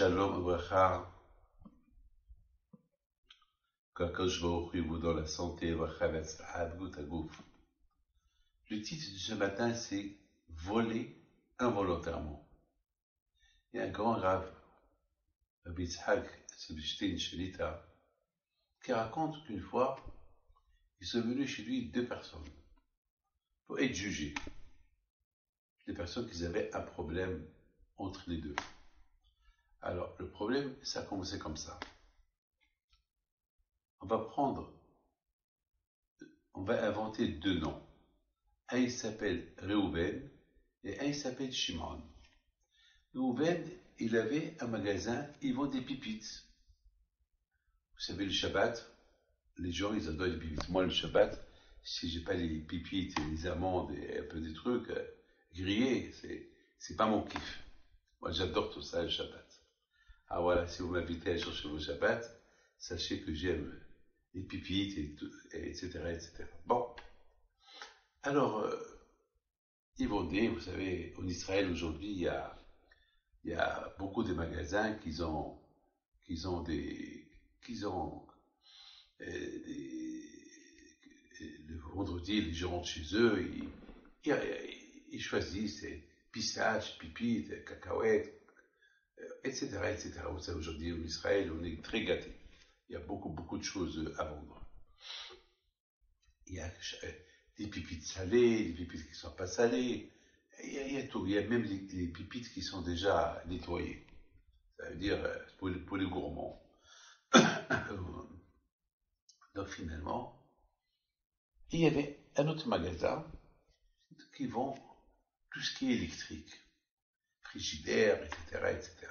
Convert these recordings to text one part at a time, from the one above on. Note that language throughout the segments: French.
Shalom Abracha, qu'Akadosh Baruch Hu vous donne la santé, Abracha Vetzlacha, B'gout Agouf. Le titre de ce matin, c'est voler involontairement. Il y a un grand rave, Rabbi Yitzhak Zebestein Shelita, qui raconte qu'une fois, ils sont venus chez lui deux personnes pour être jugés. Des personnes qui avaient un problème entre les deux. Alors, le problème, ça a commencé comme ça. On va inventer deux noms. Un, il s'appelle Reuven, et un, il s'appelle Shimon. Reuven, il avait un magasin, il vend des pipites. Vous savez, le Shabbat, les gens, ils adorent les pipites. Moi, le Shabbat, si j'ai pas les pipites et les amandes et un peu des trucs grillés, c'est pas mon kiff. Moi, j'adore tout ça, le Shabbat. Ah voilà, si vous m'invitez à chercher vos Shabbat, sachez que j'aime les pipites, etc., etc. Bon. Alors, ils vendaient, vous savez, en Israël aujourd'hui, il y a beaucoup de magasins qui ont le vendredi, les gens rentrent chez eux, ils choisissent pistaches, pipites, cacahuètes, etc., etc. Vous savez, aujourd'hui, en Israël, on est très gâtés. Il y a beaucoup de choses à vendre. Il y a des pipites salées, des pipites qui ne sont pas salées. Il y a tout. Il y a même les pipites qui sont déjà nettoyées. Ça veut dire pour les gourmands. Donc finalement, il y avait un autre magasin qui vend tout ce qui est électrique. Frigidaire, etc., etc.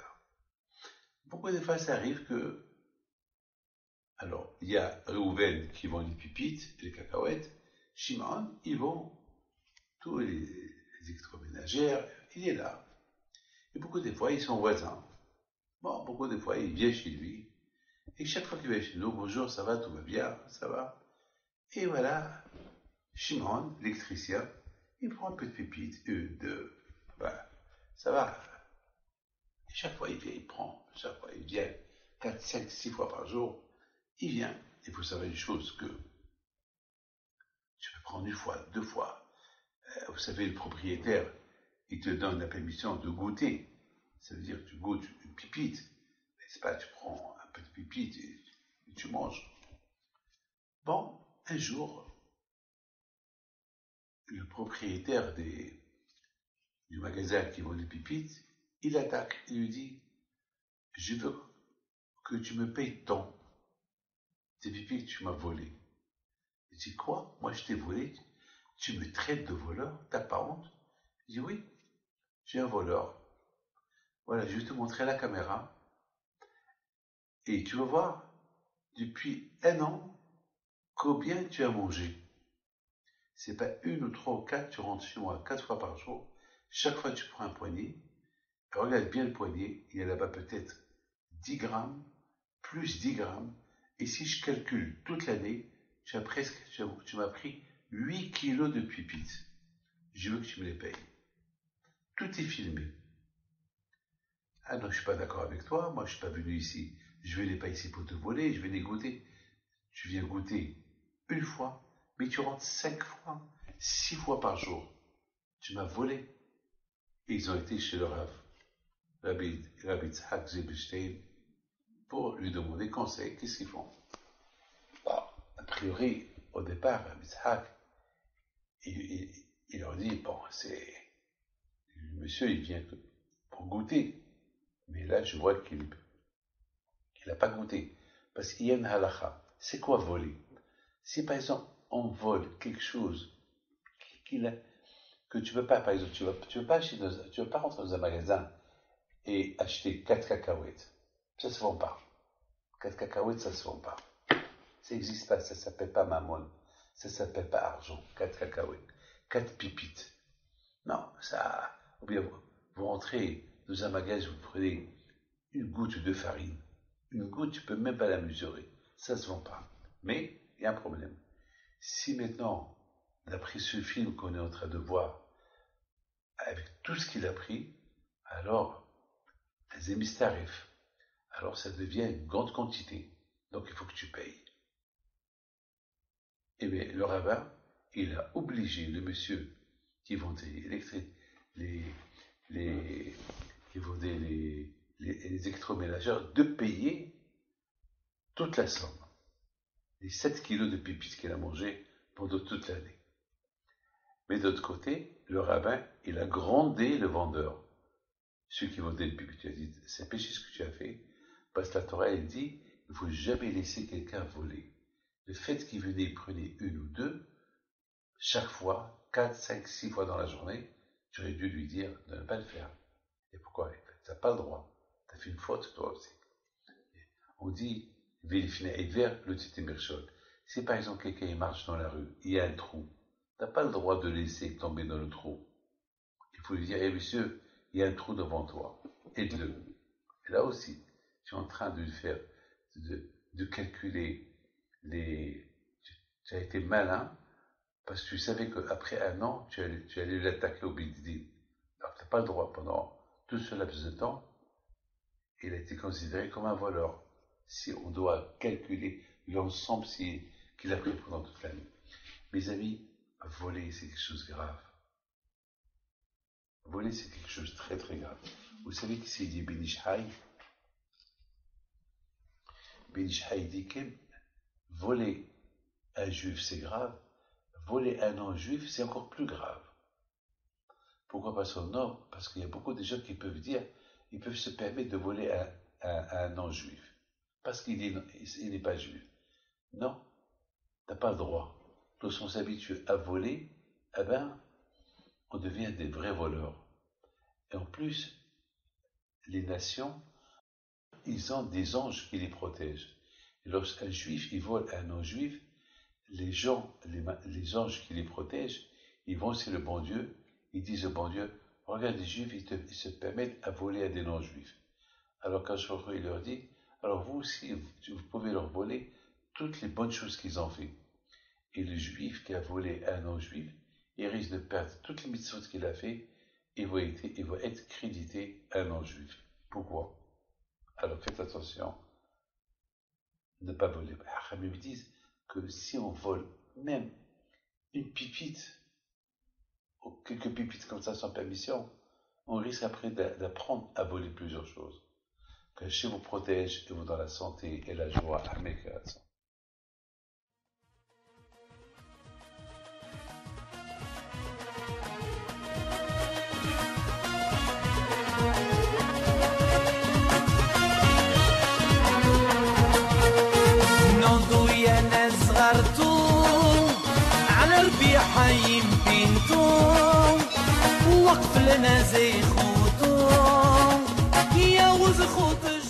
Beaucoup de fois, ça arrive que alors, il y a Reuven qui vend les pipites et les cacahuètes. Shimon, il vend tous les électroménagères. Il est là. Et beaucoup de fois, ils sont voisins. Bon, beaucoup de fois, il vient chez lui. Et chaque fois qu'il vient chez nous, bonjour, ça va, tout va bien, ça va. Et voilà, Shimon, l'électricien, il prend un peu de pépite, une, deux, voilà, ça va. Et chaque fois, il vient, il prend. Chaque fois, il vient 4, 5, 6 fois par jour. Il vient. Il faut savoir une chose, que tu peux prendre une fois, deux fois. Vous savez, le propriétaire, il te donne la permission de goûter. Ça veut dire que tu goûtes une pipite. Mais c'est pas, tu prends un peu de pipite et tu manges. Bon, un jour, le propriétaire du magasin qui vend les pipites, il attaque. Il lui dit, je veux que tu me payes tant. Tes pipites que tu m'as volées. Il dit, quoi? Moi, je t'ai volé? Tu me traites de voleur? T'as pas honte? Il dit, oui, j'ai un voleur. Voilà, je vais te montrer la caméra. Et tu vas voir, depuis un an, combien tu as mangé. C'est pas une ou trois ou quatre, tu rentres chez moi 4 fois par jour. Chaque fois, tu prends un poignet. Regarde bien le poignet. Il y a là-bas peut-être 10 grammes, plus 10 grammes. Et si je calcule toute l'année, tu m'as pris 8 kilos de pipites. Je veux que tu me les payes. Tout est filmé. Ah non, je suis pas d'accord avec toi. Moi, je suis pas venu ici. Je venais pas ici pour te voler. Je venais goûter. Tu viens goûter une fois, mais tu rentres 5 fois, 6 fois par jour. Tu m'as volé. Et ils ont été chez le Rav, Rabbi Yitzhak Zebestein, pour lui demander conseil. Qu'est-ce qu'ils font? Bon, a priori, au départ, Rabbi Yitzhak, il leur dit, bon, le monsieur, il vient pour goûter. Mais là, je vois qu'il n'a pas goûté. Parce qu'il y a une halakha. C'est quoi voler? Si par exemple, on vole quelque chose que tu ne peux pas, par exemple, tu veux pas tu veux pas rentrer dans un magasin et acheter 4 cacahuètes. Ça se vend pas. 4 cacahuètes, ça se vend pas. Ça n'existe pas, ça s'appelle pas mammon. Ça s'appelle pas argent. 4 cacahuètes. 4 pipites. Non, ça, ou bien vous rentrez dans un magasin, vous prenez une goutte de farine. Une goutte, tu peux même pas la mesurer. Ça se vend pas. Mais, il y a un problème. Si maintenant, d'après ce film qu'on est en train de voir, avec tout ce qu'il a pris, alors, Zemistarif, alors ça devient une grande quantité. Donc il faut que tu payes. Eh bien, le rabbin, il a obligé le monsieur qui vendait les électroménageurs de payer toute la somme, les 7 kilos de pépites qu'il a mangé pendant toute l'année. Mais d'autre côté, le rabbin, il a grondé le vendeur, ceux qui vendaient le pépites. Il a dit, c'est péché ce que tu as fait, parce que la Torah, elle dit, il ne faut jamais laisser quelqu'un voler. Le fait qu'il venait, il prenait une ou deux, chaque fois, 4, 5, 6 fois dans la journée, tu aurais dû lui dire de ne pas le faire. Et pourquoi? Tu n'as pas le droit. Tu as fait une faute, toi aussi. On dit, si par exemple quelqu'un marche dans la rue, il y a un trou, tu n'as pas le droit de laisser tomber dans le trou. Il faut lui dire, monsieur, il y a un trou devant toi, aide-le. Et là aussi, tu es en train de faire, de calculer tu as été malin, parce que tu savais qu'après un an, tu allais l'attaquer au Bidin. Alors tu n'as pas le droit pendant tout ce laps de temps, il a été considéré comme un voleur. Si on doit calculer l'ensemble qu'il a pris pendant toute l'année. Mes amis, voler, c'est quelque chose de grave. Voler, c'est quelque chose de très très grave. Vous savez qui c'est dit Ben Ish Hai? Ben Ish Hai dit que voler un juif, c'est grave. Voler un non-juif, c'est encore plus grave. Pourquoi pas son nom? Parce qu'il y a beaucoup de gens qui peuvent dire, ils peuvent se permettre de voler un non-juif. Parce qu'il n'est pas juif. Non, tu n'as pas le droit. Lorsqu'on s'habitue à voler, eh ben, on devient des vrais voleurs. Et en plus, les nations, ils ont des anges qui les protègent. Et lorsqu'un juif, il vole un non-juif, les anges qui les protègent, ils vont chez le bon Dieu, ils disent au bon Dieu, regarde les juifs, ils se permettent à voler à des non-juifs. Alors quand il leur dit, alors vous aussi, vous pouvez leur voler toutes les bonnes choses qu'ils ont fait. Et le juif qui a volé un non-juif, il risque de perdre toutes les mitzvot qu'il a fait, et va être crédité un non-juif. Pourquoi? Alors faites attention, ne pas voler. Les me disent que si on vole même une pipite, ou quelques pipites comme ça sans permission, on risque après d'apprendre à voler plusieurs choses. Que Dieu vous protège et vous dans la santé et la joie. Amen. نوضوا يا ناس صغرتوا على ربيع يمكنتوا وقف لنا زي خوتو يا وز خوتو